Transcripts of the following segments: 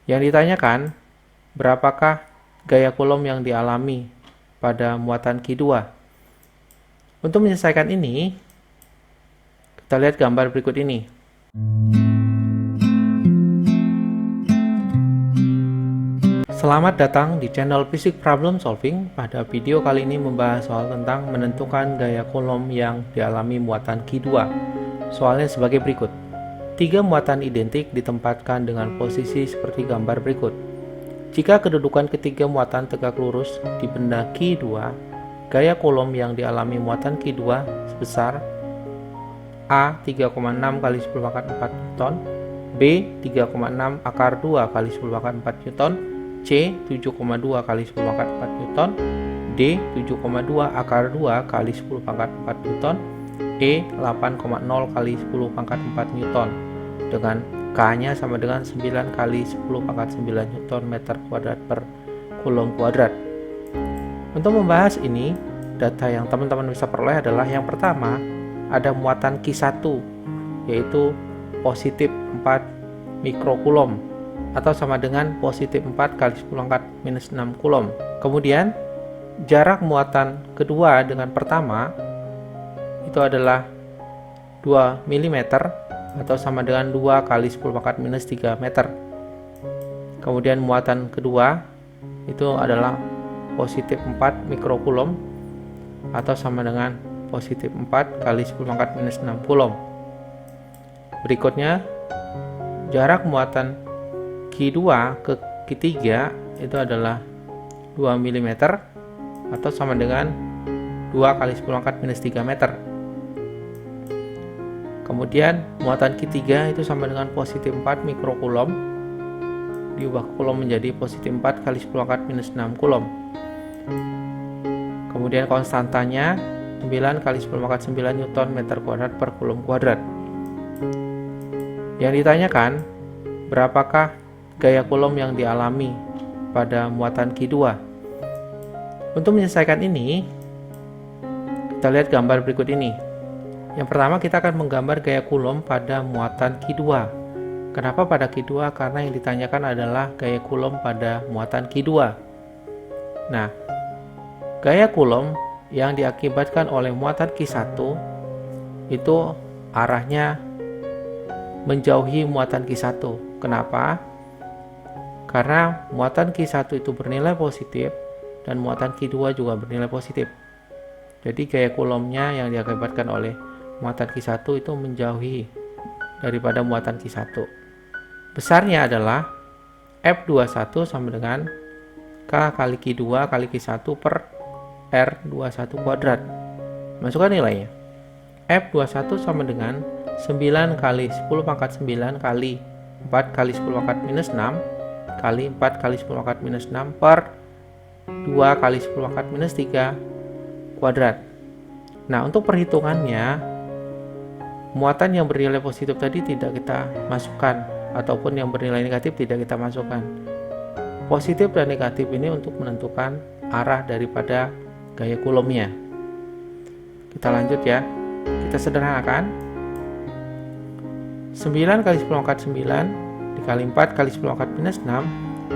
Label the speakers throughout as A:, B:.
A: Yang ditanyakan, berapakah gaya Coulomb yang dialami pada muatan Q2? Untuk menyelesaikan ini, kita lihat gambar berikut ini. Selamat datang di channel Physics Problem Solving. Pada video kali ini membahas soal tentang menentukan gaya Coulomb yang dialami muatan Q2. Soalnya sebagai berikut. 3 muatan identik ditempatkan dengan posisi seperti gambar berikut. Jika kedudukan ketiga muatan tegak lurus di benda Q2, gaya Coulomb yang dialami muatan Q2 sebesar A 3,6 kali 10 pangkat 4 Newton, B 3,6 akar 2 kali 10 pangkat 4 Newton, C 7,2 kali 10 pangkat 4 Newton, D 7,2 akar 2 kali 10 pangkat 4 Newton, E 8,0 kali 10 pangkat 4 Newton, dengan K-nya sama dengan 9 kali 10 pangkat 9 Newton meter kuadrat per Coulomb kuadrat. Untuk membahas ini, data yang teman-teman bisa peroleh adalah yang pertama, ada muatan Q1, yaitu positif 4 mikrocoulomb, atau sama dengan positif 4 kali 10 pangkat minus 6 Coulomb. Kemudian, jarak muatan kedua dengan pertama, itu adalah 2 mm atau sama dengan 2 kali 10 pangkat minus 3 meter. Kemudian muatan kedua itu adalah positif 4 mikrocoulomb atau sama dengan positif 4 kali 10 pangkat minus 6 Coulomb. Berikutnya, jarak muatan Q2 ke Q3 itu adalah 2 mm atau sama dengan 2 kali 10 pangkat minus 3 meter. Kemudian muatan Q3 itu sama dengan positif 4 mikrocoulomb diubah Coulomb menjadi positif 4 kali 10 pangkat minus 6 Coulomb. Kemudian konstantanya 9 kali 10 pangkat 9 Newton meter kuadrat per Coulomb kuadrat. Yang ditanyakan, berapakah gaya Coulomb yang dialami pada muatan Q2? Untuk menyelesaikan ini, kita lihat gambar berikut ini. Yang pertama, kita akan menggambar gaya Coulomb pada muatan Q2. Kenapa pada Q2? Karena yang ditanyakan adalah gaya Coulomb pada muatan Q2. Nah, gaya Coulomb yang diakibatkan oleh muatan Q1 itu arahnya menjauhi muatan Q1. Kenapa? Karena muatan Q1 itu bernilai positif dan muatan Q2 juga bernilai positif. Jadi gaya Coulomb-nya yang diakibatkan oleh muatan Q1 itu menjauhi daripada muatan Q1. Besarnya adalah F21 sama dengan K kali Q2 kali Q1 per R21 kuadrat. Masukkan nilainya. F21 sama dengan 9 kali 10 pangkat 9 kali 4 kali 10 pangkat minus 6 kali 4 kali 10 pangkat minus 6 per 2 kali 10 pangkat minus 3 kuadrat. Nah, untuk perhitungannya, muatan yang bernilai positif tadi tidak kita masukkan, ataupun yang bernilai negatif tidak kita masukkan. Positif dan negatif ini untuk menentukan arah daripada gaya Coulomb-nya. Kita lanjut ya. Kita sederhanakan. 9 kali 10 pangkat 9 dikali 4 kali 10 pangkat minus 6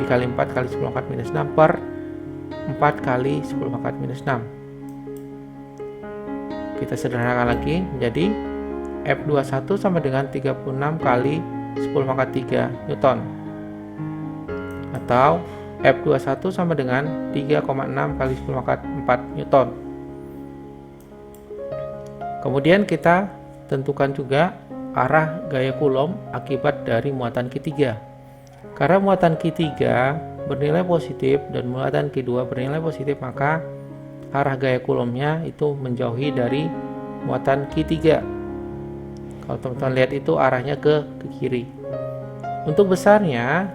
A: dikali 4 kali 10 pangkat minus 6 per 4 kali 10 pangkat minus 6. Kita sederhanakan lagi menjadi F21 sama dengan 36 kali 10 pangkat 3 Newton, atau F21 sama dengan 3,6 kali 10 pangkat 4 Newton. Kemudian kita tentukan juga arah gaya Coulomb akibat dari muatan Q3. Karena muatan Q3 bernilai positif dan muatan Q2 bernilai positif, maka arah gaya Coulomb-nya itu menjauhi dari muatan Q3. Kalau teman-teman lihat itu arahnya ke kiri. Untuk besarnya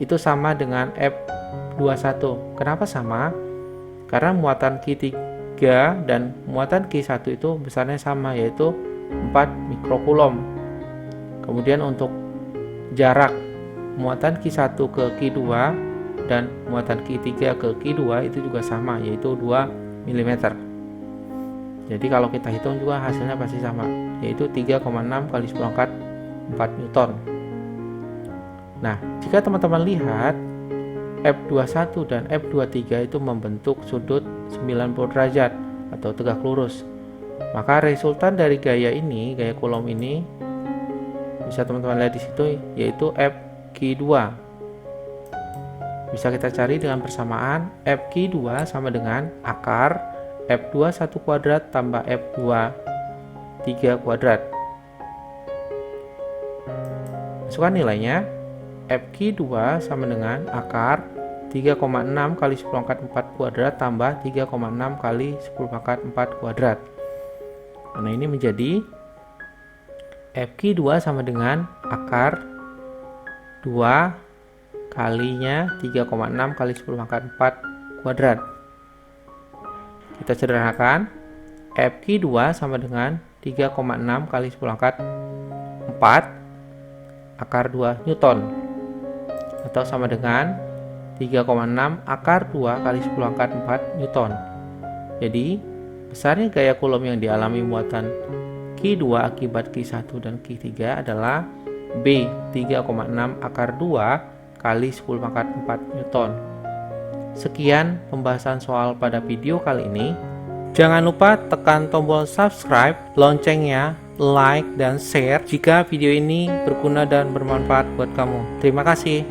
A: itu sama dengan F21. Kenapa sama? Karena muatan Q3 dan muatan Q1 itu besarnya sama, yaitu 4 mikrocoulomb. Kemudian untuk jarak muatan Q1 ke Q2 dan muatan Q3 ke Q2 itu juga sama, yaitu 2 mm. Jadi kalau kita hitung juga hasilnya pasti sama, yaitu 3,6 kali 10 pangkat 4 Newton. Nah, jika teman-teman lihat F21 dan F23 itu membentuk sudut 90 derajat atau tegak lurus. Maka resultan dari gaya ini, gaya Coulomb ini, bisa teman-teman lihat di situ, yaitu Fq2. Bisa kita cari dengan persamaan Fq2 sama dengan akar F21 kuadrat tambah F23 kuadrat. Masukkan nilainya. Fq2 sama dengan akar 3,6 kali 10 pangkat 4 kuadrat tambah 3,6 kali 10 pangkat 4 kuadrat. Nah, ini menjadi Fq2 sama dengan akar 2 kalinya 3,6 kali 10 pangkat 4 kuadrat. Kita sederhanakan. Fq2 sama dengan 3,6 kali 10 pangkat 4 akar 2 Newton, atau sama dengan 3,6 akar 2 kali 10 pangkat 4 Newton. Jadi, besarnya gaya Coulomb yang dialami muatan Q2 akibat Q1 dan Q3 adalah B 3,6 akar 2 kali 10 pangkat 4 Newton. Sekian pembahasan soal pada video kali ini. Jangan lupa tekan tombol subscribe, loncengnya, like, dan share jika video ini berguna dan bermanfaat buat kamu. Terima kasih.